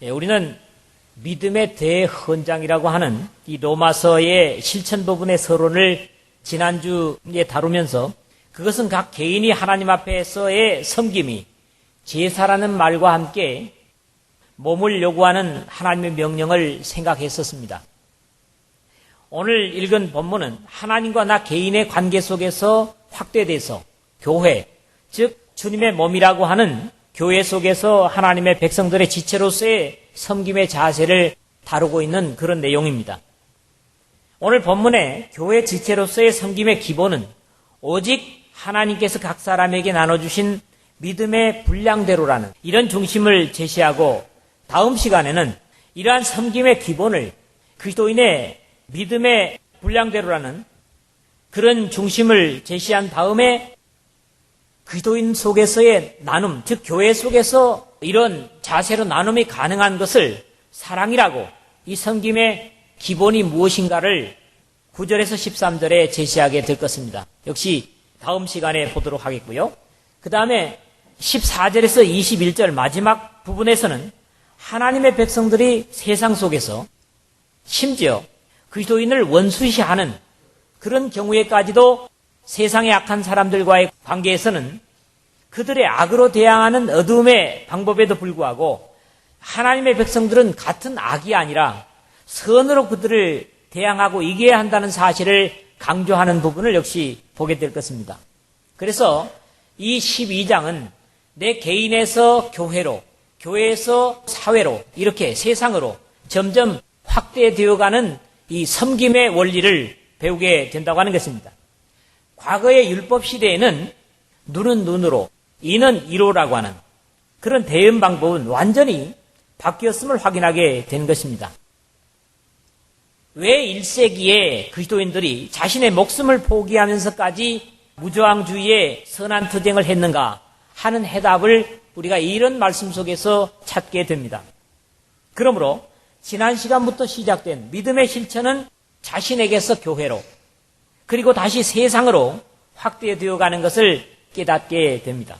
우리는 믿음의 대헌장이라고 하는 이 로마서의 실천 부분의 서론을 지난주에 다루면서 그것은 각 개인이 하나님 앞에서의 섬김이 제사라는 말과 함께 몸을 요구하는 하나님의 명령을 생각했었습니다. 오늘 읽은 본문은 하나님과 나 개인의 관계 속에서 확대돼서 교회, 즉 주님의 몸이라고 하는 교회 속에서 하나님의 백성들의 지체로서의 섬김의 자세를 다루고 있는 그런 내용입니다. 오늘 본문의 교회 지체로서의 섬김의 기본은 오직 하나님께서 각 사람에게 나눠주신 믿음의 분량대로라는 이런 중심을 제시하고 다음 시간에는 이러한 섬김의 기본을 그리스도인의 믿음의 분량대로라는 그런 중심을 제시한 다음에 그리스도인 속에서의 나눔, 즉 교회 속에서 이런 자세로 나눔이 가능한 것을 사랑이라고 이 섬김의 기본이 무엇인가를 9절에서 13절에 제시하게 될 것입니다. 역시 다음 시간에 보도록 하겠고요. 그 다음에 14절에서 21절 마지막 부분에서는 하나님의 백성들이 세상 속에서 심지어 그리스도인을 원수시하는 그런 경우에까지도 세상의 악한 사람들과의 관계에서는 그들의 악으로 대항하는 어두움의 방법에도 불구하고 하나님의 백성들은 같은 악이 아니라 선으로 그들을 대항하고 이겨야 한다는 사실을 강조하는 부분을 역시 보게 될 것입니다. 그래서 이 12장은 내 개인에서 교회로, 교회에서 사회로, 이렇게 세상으로 점점 확대되어가는 이 섬김의 원리를 배우게 된다고 하는 것입니다. 과거의 율법 시대에는 눈은 눈으로, 이는 이로라고 하는 그런 대응 방법은 완전히 바뀌었음을 확인하게 된 것입니다. 왜 1세기에 그리스도인들이 자신의 목숨을 포기하면서까지 무저항주의의 선한 투쟁을 했는가 하는 해답을 우리가 이런 말씀 속에서 찾게 됩니다. 그러므로 지난 시간부터 시작된 믿음의 실천은 자신에게서 교회로 그리고 다시 세상으로 확대되어 가는 것을 깨닫게 됩니다.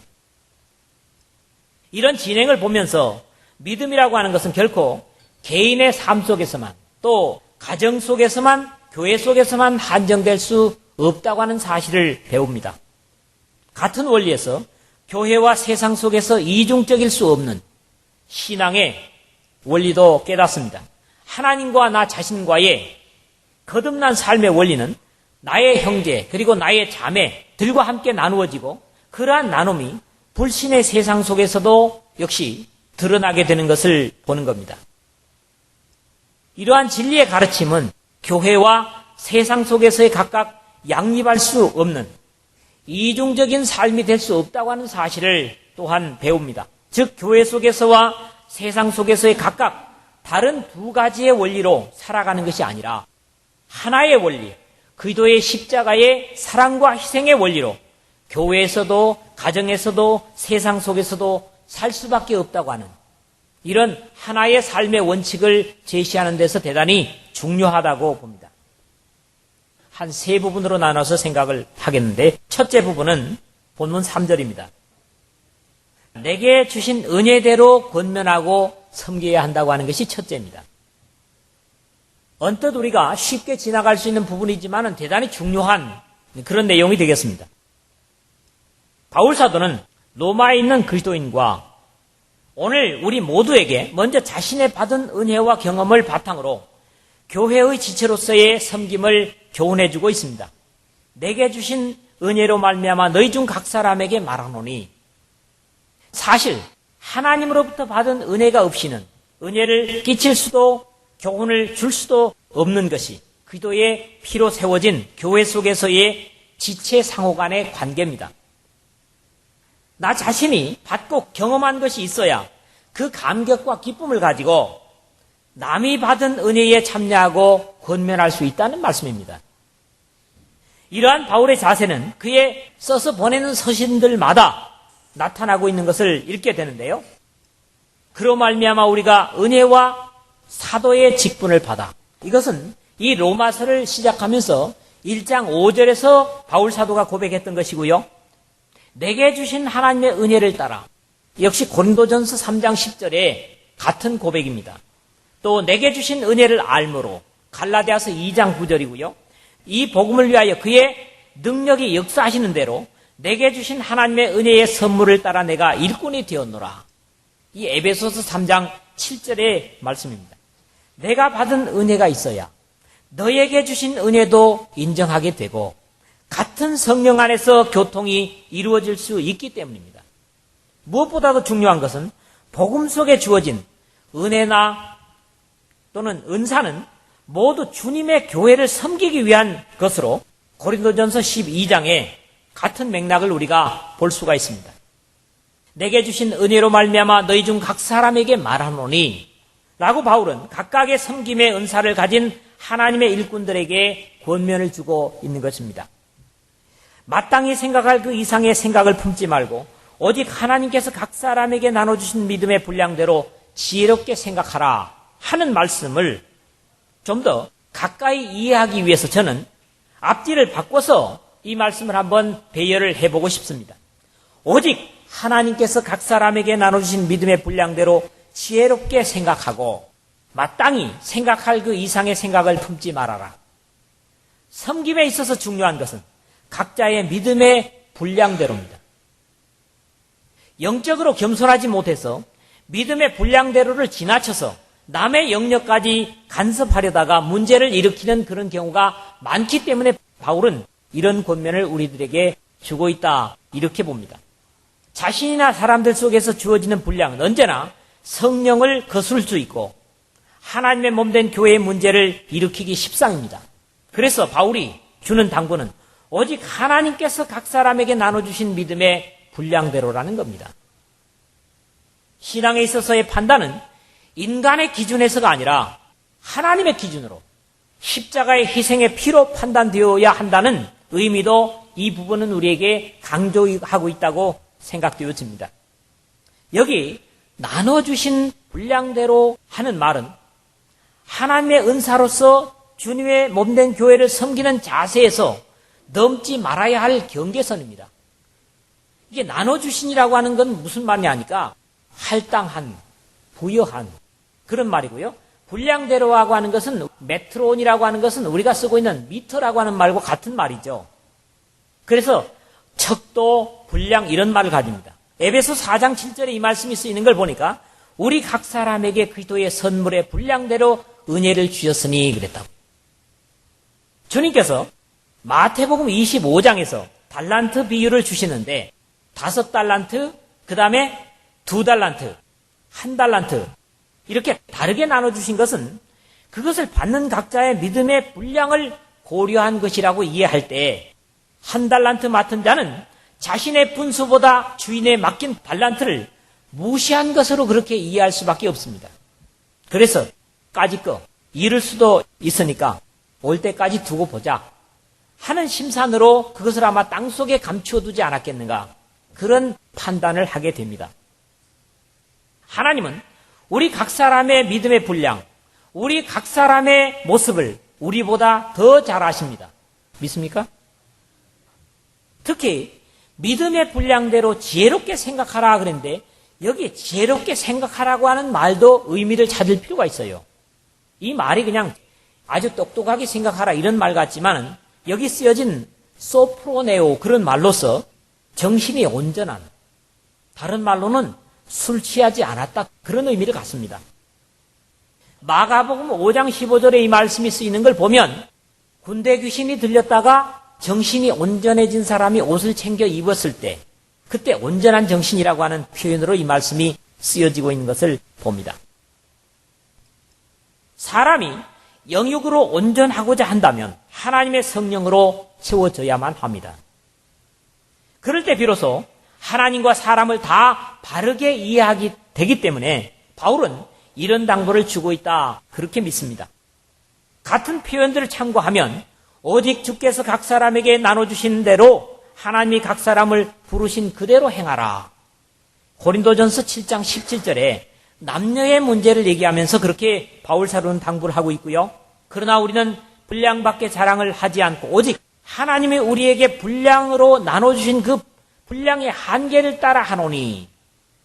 이런 진행을 보면서 믿음이라고 하는 것은 결코 개인의 삶 속에서만 또 가정 속에서만 교회 속에서만 한정될 수 없다고 하는 사실을 배웁니다. 같은 원리에서 교회와 세상 속에서 이중적일 수 없는 신앙의 원리도 깨닫습니다. 하나님과 나 자신과의 거듭난 삶의 원리는 나의 형제 그리고 나의 자매들과 함께 나누어지고 그러한 나눔이 불신의 세상 속에서도 역시 드러나게 되는 것을 보는 겁니다. 이러한 진리의 가르침은 교회와 세상 속에서의 각각 양립할 수 없는 이중적인 삶이 될 수 없다고 하는 사실을 또한 배웁니다. 즉 교회 속에서와 세상 속에서의 각각 다른 두 가지의 원리로 살아가는 것이 아니라 하나의 원리, 그리스도의 십자가의 사랑과 희생의 원리로 교회에서도 가정에서도 세상 속에서도 살 수밖에 없다고 하는 이런 하나의 삶의 원칙을 제시하는 데서 대단히 중요하다고 봅니다. 한 세 부분으로 나눠서 생각을 하겠는데 첫째 부분은 본문 3절입니다. 내게 주신 은혜대로 권면하고 섬겨야 한다고 하는 것이 첫째입니다. 언뜻 우리가 쉽게 지나갈 수 있는 부분이지만 대단히 중요한 그런 내용이 되겠습니다. 바울 사도는 로마에 있는 그리스도인과 오늘 우리 모두에게 먼저 자신의 받은 은혜와 경험을 바탕으로 교회의 지체로서의 섬김을 교훈해주고 있습니다. 내게 주신 은혜로 말미암아 너희 중 각 사람에게 말하노니 사실 하나님으로부터 받은 은혜가 없이는 은혜를 끼칠 수도 교훈을 줄 수도 없는 것이 그리스도의 피로 세워진 교회 속에서의 지체 상호 간의 관계입니다. 나 자신이 받고 경험한 것이 있어야 그 감격과 기쁨을 가지고 남이 받은 은혜에 참여하고 권면할 수 있다는 말씀입니다. 이러한 바울의 자세는 그의 써서 보내는 서신들마다 나타나고 있는 것을 읽게 되는데요. 그로 말미암아 우리가 은혜와 사도의 직분을 받아 이것은 이 로마서를 시작하면서 1장 5절에서 바울 사도가 고백했던 것이고요. 내게 주신 하나님의 은혜를 따라 역시 고린도전서 3장 10절에 같은 고백입니다. 또 내게 주신 은혜를 알므로 갈라디아서 2장 9절이고요. 이 복음을 위하여 그의 능력이 역사하시는 대로 내게 주신 하나님의 은혜의 선물을 따라 내가 일꾼이 되었노라. 이 에베소서 3장 7절의 말씀입니다. 내가 받은 은혜가 있어야 너에게 주신 은혜도 인정하게 되고 같은 성령 안에서 교통이 이루어질 수 있기 때문입니다. 무엇보다도 중요한 것은 복음 속에 주어진 은혜나 또는 은사는 모두 주님의 교회를 섬기기 위한 것으로 고린도전서 12장에 같은 맥락을 우리가 볼 수가 있습니다. 내게 주신 은혜로 말미암아 너희 중 각 사람에게 말하노니 라고 바울은 각각의 섬김의 은사를 가진 하나님의 일꾼들에게 권면을 주고 있는 것입니다. 마땅히 생각할 그 이상의 생각을 품지 말고 오직 하나님께서 각 사람에게 나눠주신 믿음의 분량대로 지혜롭게 생각하라 하는 말씀을 좀 더 가까이 이해하기 위해서 저는 앞뒤를 바꿔서 이 말씀을 한번 배열을 해보고 싶습니다. 오직 하나님께서 각 사람에게 나눠주신 믿음의 분량대로 지혜롭게 생각하고 마땅히 생각할 그 이상의 생각을 품지 말아라. 섬김에 있어서 중요한 것은 각자의 믿음의 분량대로입니다. 영적으로 겸손하지 못해서 믿음의 분량대로를 지나쳐서 남의 영역까지 간섭하려다가 문제를 일으키는 그런 경우가 많기 때문에 바울은 이런 권면을 우리들에게 주고 있다 이렇게 봅니다. 자신이나 사람들 속에서 주어지는 분량은 언제나 성령을 거스를 수 있고 하나님의 몸된 교회의 문제를 일으키기 십상입니다. 그래서 바울이 주는 당부는 오직 하나님께서 각 사람에게 나눠주신 믿음의 분량대로라는 겁니다. 신앙에 있어서의 판단은 인간의 기준에서가 아니라 하나님의 기준으로 십자가의 희생의 피로 판단되어야 한다는 의미도 이 부분은 우리에게 강조하고 있다고 생각되어집니다. 여기 나눠주신 분량대로 하는 말은 하나님의 은사로서 주님의 몸된 교회를 섬기는 자세에서 넘지 말아야 할 경계선입니다. 이게 나눠주신이라고 하는 건 무슨 말이냐 하니까 할당한, 부여한 그런 말이고요. 분량대로라고 하는 것은 메트론이라고 하는 것은 우리가 쓰고 있는 미터라고 하는 말과 같은 말이죠. 그래서 척도, 분량 이런 말을 가집니다. 에베소 4장 7절에 이 말씀이 쓰이는 걸 보니까 우리 각 사람에게 그리스도의 선물의 분량대로 은혜를 주셨으니 그랬다고. 주님께서 마태복음 25장에서 달란트 비유를 주시는데 5달란트, 그 다음에 2달란트, 1달란트 이렇게 다르게 나눠주신 것은 그것을 받는 각자의 믿음의 분량을 고려한 것이라고 이해할 때 1달란트 맡은 자는 자신의 분수보다 주인에 맡긴 달란트를 무시한 것으로 그렇게 이해할 수밖에 없습니다. 그래서 까짓 거 잃을 수도 있으니까 올 때까지 두고 보자 하는 심산으로 그것을 아마 땅속에 감추어두지 않았겠는가 그런 판단을 하게 됩니다. 하나님은 우리 각 사람의 믿음의 분량, 우리 각 사람의 모습을 우리보다 더 잘 아십니다. 믿습니까? 특히 믿음의 분량대로 지혜롭게 생각하라 그랬는데 여기 지혜롭게 생각하라고 하는 말도 의미를 찾을 필요가 있어요. 이 말이 그냥 아주 똑똑하게 생각하라 이런 말 같지만 여기 쓰여진 소프로네오 그런 말로서 정신이 온전한, 다른 말로는 술 취하지 않았다 그런 의미를 갖습니다. 마가복음 5장 15절에 이 말씀이 쓰이는 걸 보면 군대 귀신이 들렸다가 정신이 온전해진 사람이 옷을 챙겨 입었을 때 그때 온전한 정신이라고 하는 표현으로 이 말씀이 쓰여지고 있는 것을 봅니다. 사람이 영육으로 온전하고자 한다면 하나님의 성령으로 채워져야만 합니다. 그럴 때 비로소 하나님과 사람을 다 바르게 이해하게 되기 때문에 바울은 이런 당부를 주고 있다 그렇게 믿습니다. 같은 표현들을 참고하면 오직 주께서 각 사람에게 나눠주신 대로 하나님이 각 사람을 부르신 그대로 행하라. 고린도전서 7장 17절에 남녀의 문제를 얘기하면서 그렇게 바울 사도는 당부를 하고 있고요. 그러나 우리는 분량밖에 자랑을 하지 않고 오직 하나님이 우리에게 분량으로 나눠주신 그 분량의 한계를 따라 하노니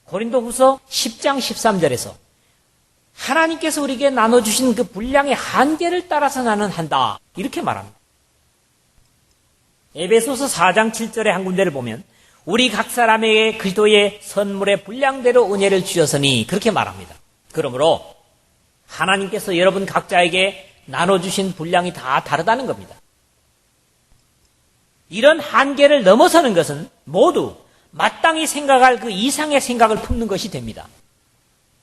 고린도후서 10장 13절에서 하나님께서 우리에게 나눠주신 그 분량의 한계를 따라서 나는 한다. 이렇게 말합니다. 에베소서 4장 7절의 한 군데를 보면 우리 각 사람에게 그리스도의 선물의 분량대로 은혜를 주셨으니 그렇게 말합니다. 그러므로 하나님께서 여러분 각자에게 나눠주신 분량이 다 다르다는 겁니다. 이런 한계를 넘어서는 것은 모두 마땅히 생각할 그 이상의 생각을 품는 것이 됩니다.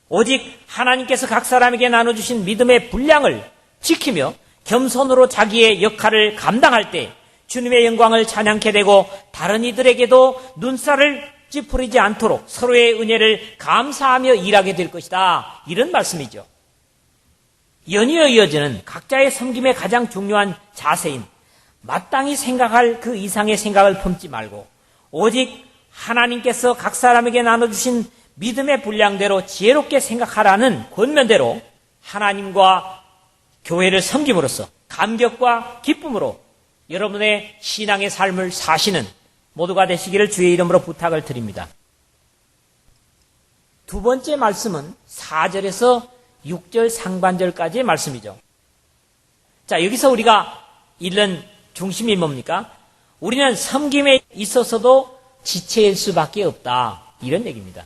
오직 하나님께서 각 사람에게 나눠주신 믿음의 분량을 지키며 겸손으로 자기의 역할을 감당할 때 주님의 영광을 찬양케 되고 다른 이들에게도 눈살을 찌푸리지 않도록 서로의 은혜를 감사하며 일하게 될 것이다. 이런 말씀이죠. 연이어 이어지는 각자의 섬김의 가장 중요한 자세인 마땅히 생각할 그 이상의 생각을 품지 말고 오직 하나님께서 각 사람에게 나눠주신 믿음의 분량대로 지혜롭게 생각하라는 권면대로 하나님과 교회를 섬김으로써 감격과 기쁨으로 여러분의 신앙의 삶을 사시는 모두가 되시기를 주의 이름으로 부탁을 드립니다. 두 번째 말씀은 4절에서 6절 상반절까지의 말씀이죠. 자, 여기서 우리가 읽는 중심이 뭡니까? 우리는 섬김에 있어서도 지체일 수밖에 없다. 이런 얘기입니다.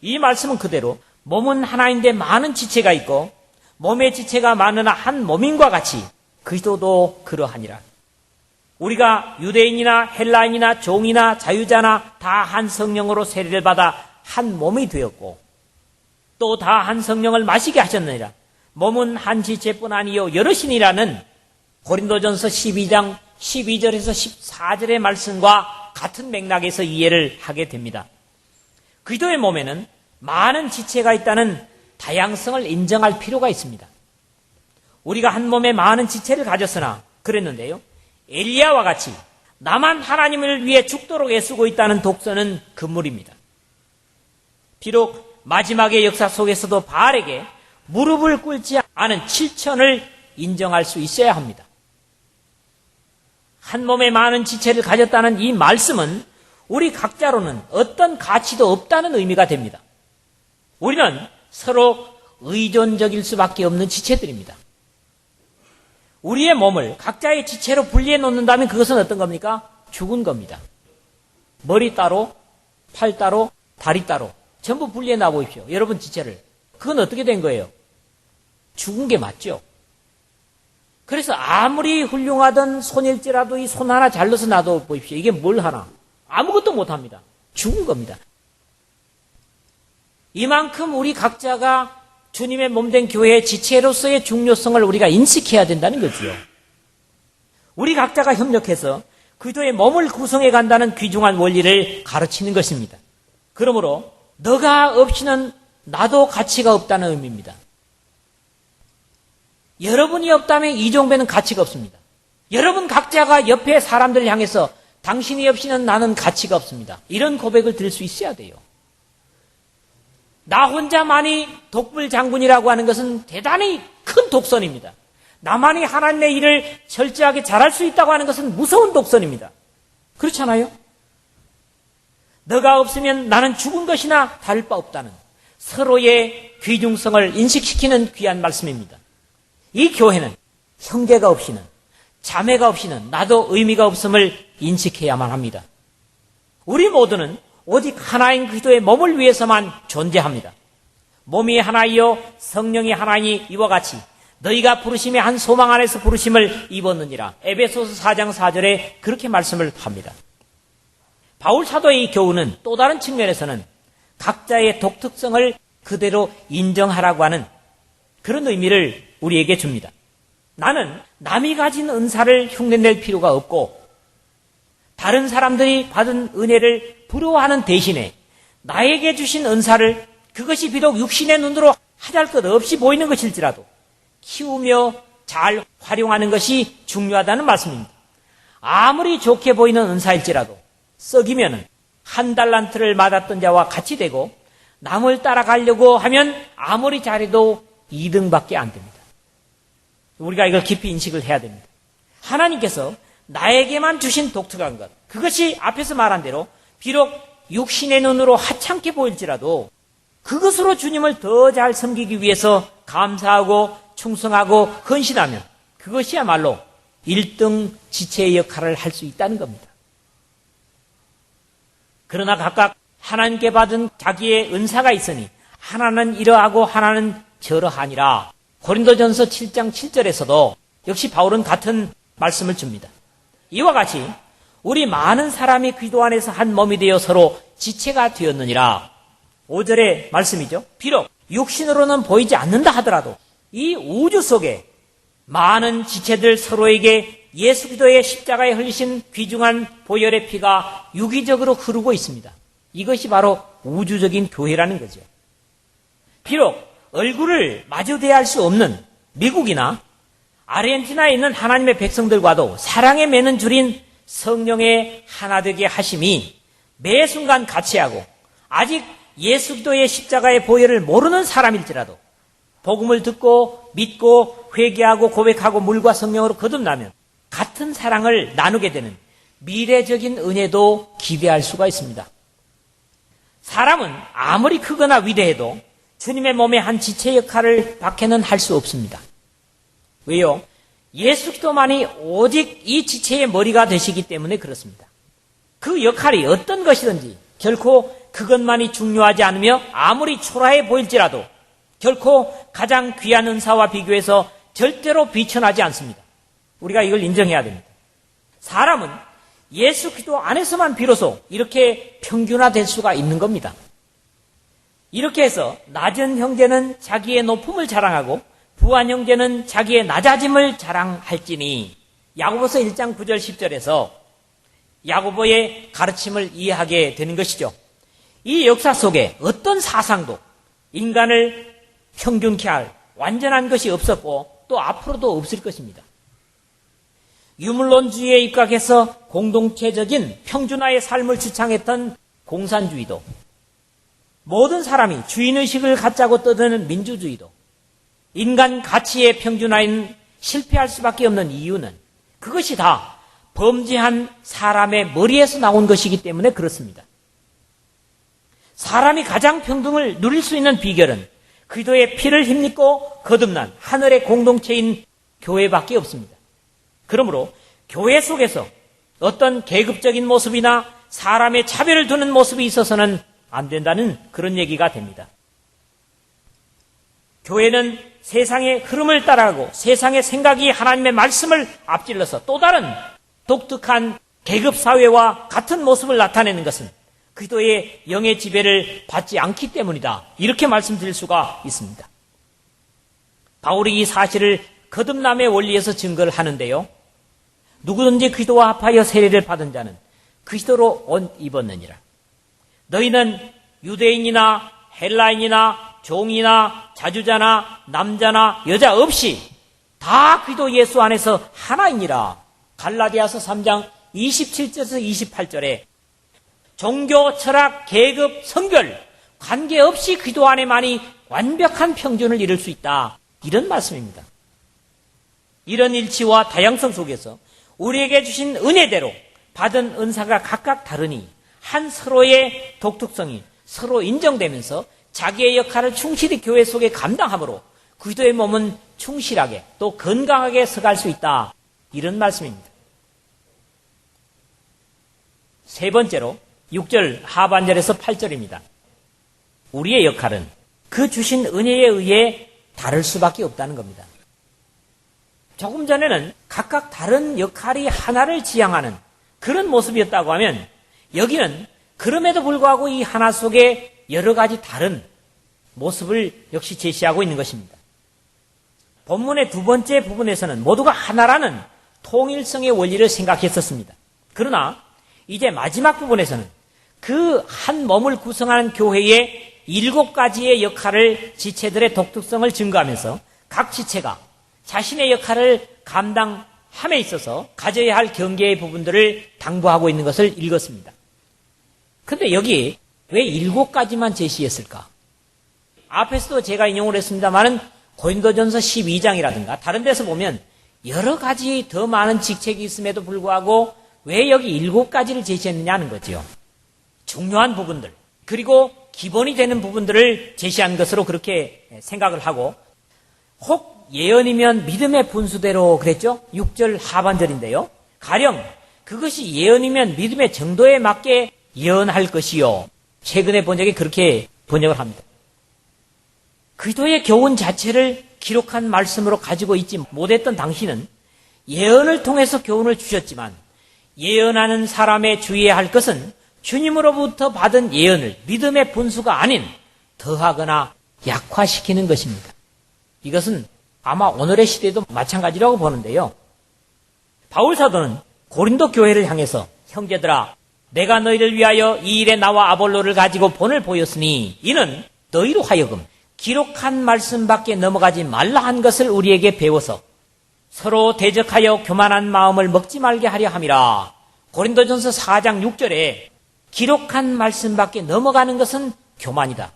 이 말씀은 그대로 몸은 하나인데 많은 지체가 있고 몸의 지체가 많으나 한 몸인과 같이 그리스도도 그러하니라. 우리가 유대인이나 헬라인이나 종이나 자유자나 다 한 성령으로 세례를 받아 한 몸이 되었고 또 다 한 성령을 마시게 하셨느니라. 몸은 한 지체뿐 아니요 여럿이니라는 고린도전서 12장 12절에서 14절의 말씀과 같은 맥락에서 이해를 하게 됩니다. 그리스도의 몸에는 많은 지체가 있다는 다양성을 인정할 필요가 있습니다. 우리가 한 몸에 많은 지체를 가졌으나 그랬는데요. 엘리야와 같이 나만 하나님을 위해 죽도록 애쓰고 있다는 독서는 금물입니다. 비록 마지막의 역사 속에서도 바알에게 무릎을 꿇지 않은 7천을 인정할 수 있어야 합니다. 한 몸에 많은 지체를 가졌다는 이 말씀은 우리 각자로는 어떤 가치도 없다는 의미가 됩니다. 우리는 서로 의존적일 수밖에 없는 지체들입니다. 우리의 몸을 각자의 지체로 분리해 놓는다면 그것은 어떤 겁니까? 죽은 겁니다. 머리 따로, 팔 따로, 다리 따로 전부 분리해 놔보십시오. 여러분 지체를. 그건 어떻게 된 거예요? 죽은 게 맞죠? 그래서 아무리 훌륭하던 손일지라도 이 손 하나 잘라서 놔둬 보십시오. 이게 뭘 하나? 아무것도 못합니다. 죽은 겁니다. 이만큼 우리 각자가 주님의 몸된 교회의 지체로서의 중요성을 우리가 인식해야 된다는 거지요. 우리 각자가 협력해서 그리스도의 몸을 구성해 간다는 귀중한 원리를 가르치는 것입니다. 그러므로 너가 없이는 나도 가치가 없다는 의미입니다. 여러분이 없다면 이종배는 가치가 없습니다. 여러분 각자가 옆에 사람들을 향해서 당신이 없이는 나는 가치가 없습니다. 이런 고백을 드릴 수 있어야 돼요. 나 혼자만이 독불장군이라고 하는 것은 대단히 큰 독선입니다. 나만이 하나님의 일을 철저하게 잘할 수 있다고 하는 것은 무서운 독선입니다. 그렇잖아요? 너가 없으면 나는 죽은 것이나 다를 바 없다는 서로의 귀중성을 인식시키는 귀한 말씀입니다. 이 교회는 형제가 없이는 자매가 없이는 나도 의미가 없음을 인식해야만 합니다. 우리 모두는 오직 하나인 그리스도의 몸을 위해서만 존재합니다. 몸이 하나이요 성령이 하나이니 이와 같이 너희가 부르심의 한 소망 안에서 부르심을 입었느니라. 에베소서 4장 4절에 그렇게 말씀을 합니다. 바울 사도의 이 교훈은 또 다른 측면에서는 각자의 독특성을 그대로 인정하라고 하는 그런 의미를 우리에게 줍니다. 나는 남이 가진 은사를 흉내낼 필요가 없고 다른 사람들이 받은 은혜를 부러워하는 대신에 나에게 주신 은사를 그것이 비록 육신의 눈으로 하잘 것 없이 보이는 것일지라도 키우며 잘 활용하는 것이 중요하다는 말씀입니다. 아무리 좋게 보이는 은사일지라도 썩이면 한 달란트를 받았던 자와 같이 되고 남을 따라가려고 하면 아무리 잘해도 2등밖에 안 됩니다. 우리가 이걸 깊이 인식을 해야 됩니다. 하나님께서 나에게만 주신 독특한 것, 그것이 앞에서 말한 대로 비록 육신의 눈으로 하찮게 보일지라도 그것으로 주님을 더 잘 섬기기 위해서 감사하고 충성하고 헌신하면 그것이야말로 1등 지체의 역할을 할 수 있다는 겁니다. 그러나 각각 하나님께 받은 자기의 은사가 있으니 하나는 이러하고 하나는 저러하니라. 고린도전서 7장 7절에서도 역시 바울은 같은 말씀을 줍니다. 이와 같이 우리 많은 사람이 그리스도 안에서 한 몸이 되어 서로 지체가 되었느니라. 5절의 말씀이죠. 비록 육신으로는 보이지 않는다 하더라도 이 우주 속에 많은 지체들 서로에게 예수 그리스도의 십자가에 흘리신 귀중한 보혈의 피가 유기적으로 흐르고 있습니다. 이것이 바로 우주적인 교회라는 거죠. 비록 얼굴을 마주 대할 수 없는 미국이나 아르헨티나에 있는 하나님의 백성들과도 사랑의 매는 줄인 성령의 하나 되게 하심이 매 순간 같이 하고 아직 예수 그리스도의 십자가의 보혈을 모르는 사람일지라도 복음을 듣고 믿고 회개하고 고백하고 물과 성령으로 거듭나면 같은 사랑을 나누게 되는 미래적인 은혜도 기대할 수가 있습니다. 사람은 아무리 크거나 위대해도 주님의 몸의 한 지체 역할을 밖에는 할 수 없습니다. 왜요? 예수 그리스도만이 오직 이 지체의 머리가 되시기 때문에 그렇습니다. 그 역할이 어떤 것이든지 결코 그것만이 중요하지 않으며 아무리 초라해 보일지라도 결코 가장 귀한 은사와 비교해서 절대로 비천하지 않습니다. 우리가 이걸 인정해야 됩니다. 사람은 예수 그리스도 안에서만 비로소 이렇게 평균화될 수가 있는 겁니다. 이렇게 해서 낮은 형제는 자기의 높음을 자랑하고 부한 형제는 자기의 낮아짐을 자랑할지니 야고보서 1장 9절 10절에서 야고보의 가르침을 이해하게 되는 것이죠. 이 역사 속에 어떤 사상도 인간을 평균케 할 완전한 것이 없었고 또 앞으로도 없을 것입니다. 유물론주의에 입각해서 공동체적인 평준화의 삶을 주창했던 공산주의도 모든 사람이 주인의식을 갖자고 떠드는 민주주의도 인간 가치의 평준화인 실패할 수밖에 없는 이유는 그것이 다 범죄한 사람의 머리에서 나온 것이기 때문에 그렇습니다. 사람이 가장 평등을 누릴 수 있는 비결은 그리스도의 피를 힘입고 거듭난 하늘의 공동체인 교회밖에 없습니다. 그러므로 교회 속에서 어떤 계급적인 모습이나 사람의 차별을 두는 모습이 있어서는 안 된다는 그런 얘기가 됩니다. 교회는 세상의 흐름을 따라가고 세상의 생각이 하나님의 말씀을 앞질러서 또 다른 독특한 계급사회와 같은 모습을 나타내는 것은 그리스도의 영의 지배를 받지 않기 때문이다. 이렇게 말씀드릴 수가 있습니다. 바울이 이 사실을 거듭남의 원리에서 증거를 하는데요. 누구든지 그리스도와 합하여 세례를 받은 자는 그리스도로 옷 입었느니라. 너희는 유대인이나 헬라인이나 종이나 자주자나 남자나 여자 없이 다 그리스도 예수 안에서 하나이니라. 갈라디아서 3장 27절에서 28절에 종교, 철학, 계급, 성별 관계없이 그리스도 안에만이 완벽한 평준을 이룰 수 있다. 이런 말씀입니다. 이런 일치와 다양성 속에서 우리에게 주신 은혜대로 받은 은사가 각각 다르니 한 서로의 독특성이 서로 인정되면서 자기의 역할을 충실히 교회 속에 감당함으로 그리스도의 몸은 충실하게 또 건강하게 서갈 수 있다. 이런 말씀입니다. 세 번째로 6절 하반절에서 8절입니다. 우리의 역할은 그 주신 은혜에 의해 다를 수밖에 없다는 겁니다. 조금 전에는 각각 다른 역할이 하나를 지향하는 그런 모습이었다고 하면 여기는 그럼에도 불구하고 이 하나 속에 여러 가지 다른 모습을 역시 제시하고 있는 것입니다. 본문의 두 번째 부분에서는 모두가 하나라는 통일성의 원리를 생각했었습니다. 그러나 이제 마지막 부분에서는 그 한 몸을 구성하는 교회의 7가지의 역할을 지체들의 독특성을 증거하면서 각 지체가 자신의 역할을 감당함에 있어서 가져야 할 경계의 부분들을 당부하고 있는 것을 읽었습니다. 그런데 여기 왜 7가지만 제시했을까? 앞에서도 제가 인용을 했습니다만은 고린도전서 12장이라든가 다른 데서 보면 여러 가지 더 많은 직책이 있음에도 불구하고 왜 여기 7가지를 제시했느냐 하는 거죠. 중요한 부분들, 그리고 기본이 되는 부분들을 제시한 것으로 그렇게 생각을 하고, 혹 예언이면 믿음의 분수대로 그랬죠? 6절 하반절인데요. 가령 그것이 예언이면 믿음의 정도에 맞게 예언할 것이요. 최근의 번역이 그렇게 번역을 합니다. 그리스도의 교훈 자체를 기록한 말씀으로 가지고 있지 못했던 당신은 예언을 통해서 교훈을 주셨지만, 예언하는 사람의 주의해야 할 것은 주님으로부터 받은 예언을 믿음의 분수가 아닌 더하거나 약화시키는 것입니다. 이것은 아마 오늘의 시대도 마찬가지라고 보는데요. 바울 사도는 고린도 교회를 향해서 형제들아, 내가 너희를 위하여 이 일에 나와 아볼로를 가지고 본을 보였으니 이는 너희로 하여금 기록한 말씀밖에 넘어가지 말라 한 것을 우리에게 배워서 서로 대적하여 교만한 마음을 먹지 말게 하려 함이라. 고린도전서 4장 6절에 기록한 말씀밖에 넘어가는 것은 교만이다.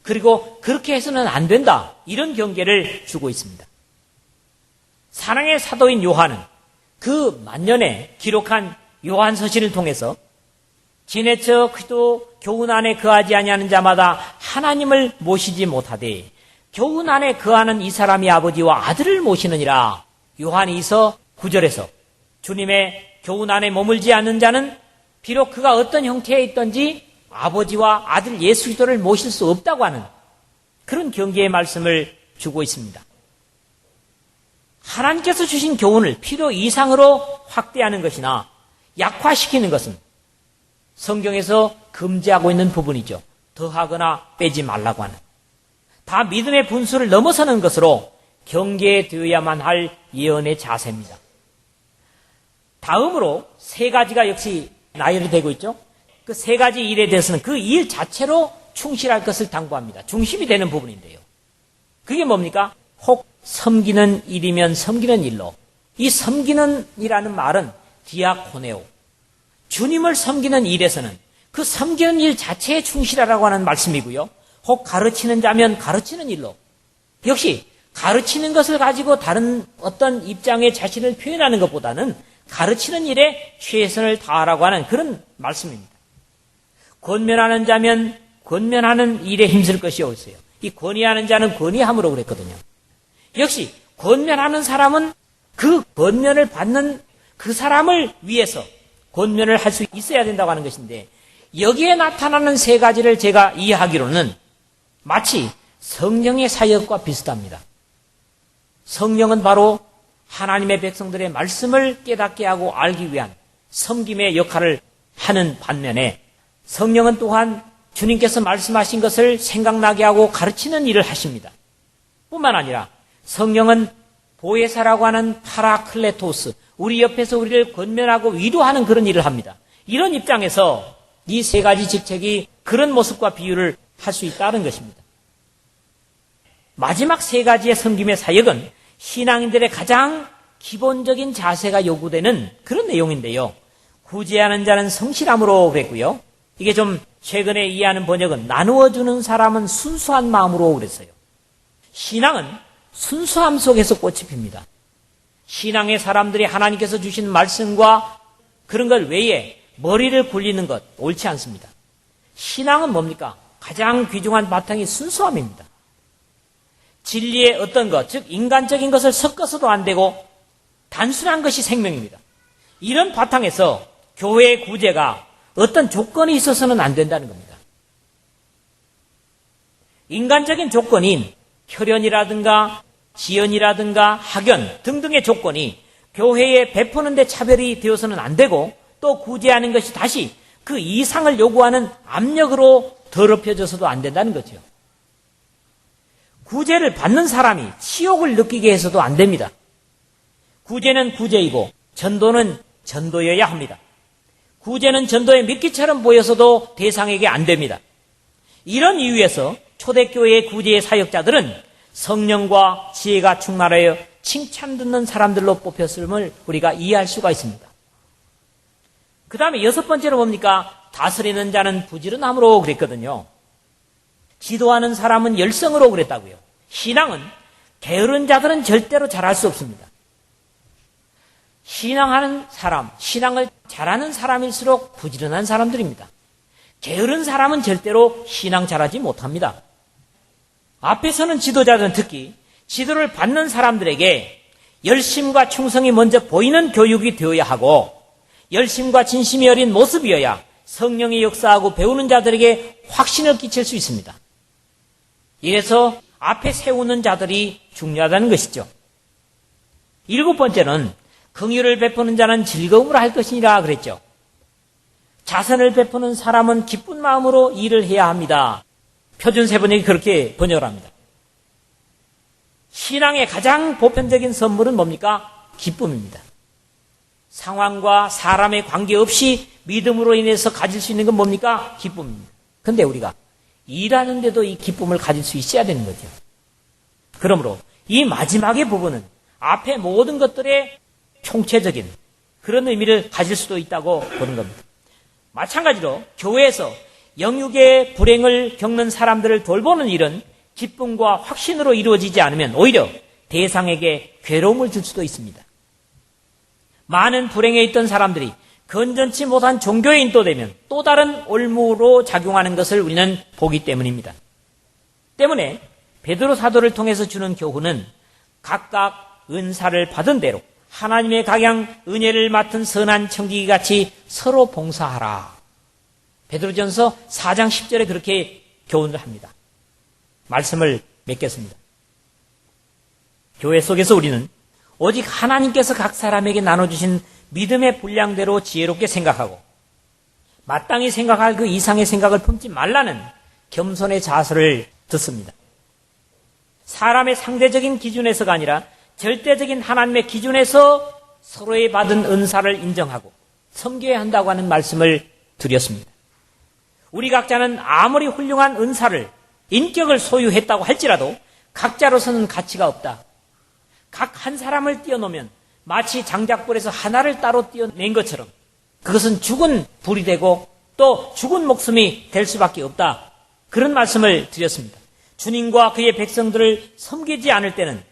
그리고 그렇게 해서는 안 된다. 이런 경계를 주고 있습니다. 사랑의 사도인 요한은 그 만년에 기록한 요한서신을 통해서 지내쳐 그리스도 교훈 안에 거하지 아니하는 자마다 하나님을 모시지 못하되 교훈 안에 거하는 이 사람이 아버지와 아들을 모시느니라. 요한이서 9절에서 주님의 교훈 안에 머물지 않는 자는 비록 그가 어떤 형태에 있든지 아버지와 아들 예수 그리스도를 모실 수 없다고 하는 그런 경계의 말씀을 주고 있습니다. 하나님께서 주신 교훈을 필요 이상으로 확대하는 것이나 약화시키는 것은 성경에서 금지하고 있는 부분이죠. 더하거나 빼지 말라고 하는. 다 믿음의 분수를 넘어서는 것으로 경계되어야만 할 예언의 자세입니다. 다음으로 세 가지가 역시 나열되고 있죠. 그 세 가지 일에 대해서는 그 일 자체로 충실할 것을 당부합니다. 중심이 되는 부분인데요. 그게 뭡니까? 혹 섬기는 일이면 섬기는 일로. 이 섬기는 이라는 말은 디아코네오. 주님을 섬기는 일에서는 그 섬기는 일 자체에 충실하라고 하는 말씀이고요. 혹 가르치는 자면 가르치는 일로. 역시 가르치는 것을 가지고 다른 어떤 입장의 자신을 표현하는 것보다는 가르치는 일에 최선을 다하라고 하는 그런 말씀입니다. 권면하는 자면 권면하는 일에 힘쓸 것이 없어요. 이 권위하는 자는 권위함으로 그랬거든요. 역시 권면하는 사람은 그 권면을 받는 그 사람을 위해서 권면을 할 수 있어야 된다고 하는 것인데, 여기에 나타나는 세 가지를 제가 이해하기로는 마치 성령의 사역과 비슷합니다. 성령은 바로 하나님의 백성들의 말씀을 깨닫게 하고 알기 위한 섬김의 역할을 하는 반면에, 성령은 또한 주님께서 말씀하신 것을 생각나게 하고 가르치는 일을 하십니다. 뿐만 아니라 성령은 보혜사라고 하는 파라클레토스, 우리 옆에서 우리를 권면하고 위로하는 그런 일을 합니다. 이런 입장에서 이 세 가지 직책이 그런 모습과 비유를 할 수 있다는 것입니다. 마지막 세 가지의 섬김의 사역은 신앙인들의 가장 기본적인 자세가 요구되는 그런 내용인데요. 구제하는 자는 성실함으로 그랬고요. 이게 좀 최근에 이해하는 번역은 나누어주는 사람은 순수한 마음으로 그랬어요. 신앙은 순수함 속에서 꽃이 핍니다. 신앙의 사람들이 하나님께서 주신 말씀과 그런 것 외에 머리를 굴리는 것 옳지 않습니다. 신앙은 뭡니까? 가장 귀중한 바탕이 순수함입니다. 진리의 어떤 것, 즉 인간적인 것을 섞어서도 안 되고 단순한 것이 생명입니다. 이런 바탕에서 교회의 구제가 어떤 조건이 있어서는 안 된다는 겁니다. 인간적인 조건인 혈연이라든가 지연이라든가 학연 등등의 조건이 교회에 베푸는 데 차별이 되어서는 안 되고, 또 구제하는 것이 다시 그 이상을 요구하는 압력으로 더럽혀져서도 안 된다는 거죠. 구제를 받는 사람이 치욕을 느끼게 해서도 안 됩니다. 구제는 구제이고 전도는 전도여야 합니다. 구제는 전도의 미끼처럼 보여서도 대상에게 안 됩니다. 이런 이유에서 초대교회의 구제의 사역자들은 성령과 지혜가 충만하여 칭찬 듣는 사람들로 뽑혔음을 우리가 이해할 수가 있습니다. 그 다음에 여섯 번째로 뭡니까? 다스리는 자는 부지런함으로 그랬거든요. 지도하는 사람은 열성으로 그랬다고요. 신앙은 게으른 자들은 절대로 잘할 수 없습니다. 신앙하는 사람, 신앙을 잘하는 사람일수록 부지런한 사람들입니다. 게으른 사람은 절대로 신앙 잘하지 못합니다. 앞에 서는 지도자들은 특히 지도를 받는 사람들에게 열심과 충성이 먼저 보이는 교육이 되어야 하고 열심과 진심이 어린 모습이어야 성령이 역사하고 배우는 자들에게 확신을 끼칠 수 있습니다. 이래서 앞에 세우는 자들이 중요하다는 것이죠. 7번째는 긍휼을 베푸는 자는 즐거움으로 할 것이니라 그랬죠. 자선을 베푸는 사람은 기쁜 마음으로 일을 해야 합니다. 표준세번역이 그렇게 번역을 합니다. 신앙의 가장 보편적인 선물은 뭡니까? 기쁨입니다. 상황과 사람의 관계없이 믿음으로 인해서 가질 수 있는 건 뭡니까? 기쁨입니다. 그런데 우리가 일하는데도 이 기쁨을 가질 수 있어야 되는 거죠. 그러므로 이 마지막의 부분은 앞에 모든 것들의 총체적인 그런 의미를 가질 수도 있다고 보는 겁니다. 마찬가지로 교회에서 영육의 불행을 겪는 사람들을 돌보는 일은 기쁨과 확신으로 이루어지지 않으면 오히려 대상에게 괴로움을 줄 수도 있습니다. 많은 불행에 있던 사람들이 건전치 못한 종교에 인도되면 또 다른 올무로 작용하는 것을 우리는 보기 때문입니다. 때문에 베드로 사도를 통해서 주는 교훈은 각각 은사를 받은 대로 하나님의 각양 은혜를 맡은 선한 청지기 같이 서로 봉사하라. 베드로전서 4장 10절에 그렇게 교훈을 합니다. 말씀을 맺겠습니다. 교회 속에서 우리는 오직 하나님께서 각 사람에게 나눠주신 믿음의 분량대로 지혜롭게 생각하고 마땅히 생각할 그 이상의 생각을 품지 말라는 겸손의 자세를 듣습니다. 사람의 상대적인 기준에서가 아니라 절대적인 하나님의 기준에서 서로의 받은 은사를 인정하고 섬겨야 한다고 하는 말씀을 드렸습니다. 우리 각자는 아무리 훌륭한 은사를 인격을 소유했다고 할지라도 각자로서는 가치가 없다. 각 한 사람을 띄워놓으면 마치 장작불에서 하나를 따로 띄어낸 것처럼 그것은 죽은 불이 되고 또 죽은 목숨이 될 수밖에 없다. 그런 말씀을 드렸습니다. 주님과 그의 백성들을 섬기지 않을 때는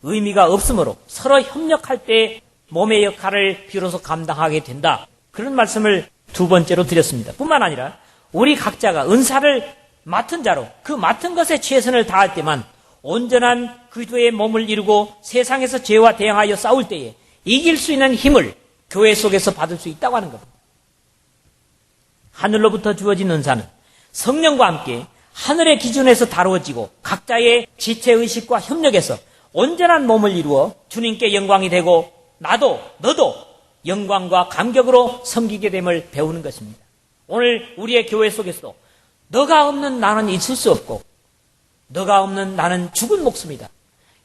의미가 없으므로 서로 협력할 때 몸의 역할을 비로소 감당하게 된다. 그런 말씀을 2번째로 드렸습니다. 뿐만 아니라 우리 각자가 은사를 맡은 자로 그 맡은 것에 최선을 다할 때만 온전한 그리스도의 몸을 이루고 세상에서 죄와 대항하여 싸울 때에 이길 수 있는 힘을 교회 속에서 받을 수 있다고 하는 겁니다. 하늘로부터 주어진 은사는 성령과 함께 하늘의 기준에서 다루어지고 각자의 지체의식과 협력해서 온전한 몸을 이루어 주님께 영광이 되고 나도 너도 영광과 감격으로 섬기게 됨을 배우는 것입니다. 오늘 우리의 교회 속에서도 너가 없는 나는 있을 수 없고 너가 없는 나는 죽은 목숨이다.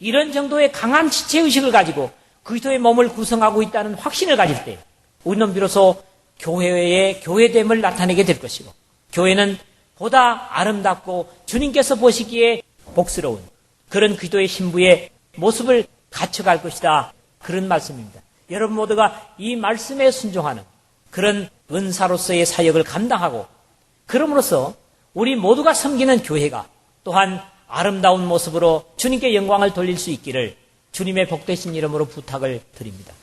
이런 정도의 강한 지체의식을 가지고 그리스도의 몸을 구성하고 있다는 확신을 가질 때 우리는 비로소 교회의 교회됨을 나타내게 될 것이고 교회는 보다 아름답고 주님께서 보시기에 복스러운 그런 그리스도의 신부의 모습을 갖춰갈 것이다. 그런 말씀입니다. 여러분 모두가 이 말씀에 순종하는 그런 은사로서의 사역을 감당하고 그럼으로써 우리 모두가 섬기는 교회가 또한 아름다운 모습으로 주님께 영광을 돌릴 수 있기를 주님의 복되신 이름으로 부탁을 드립니다.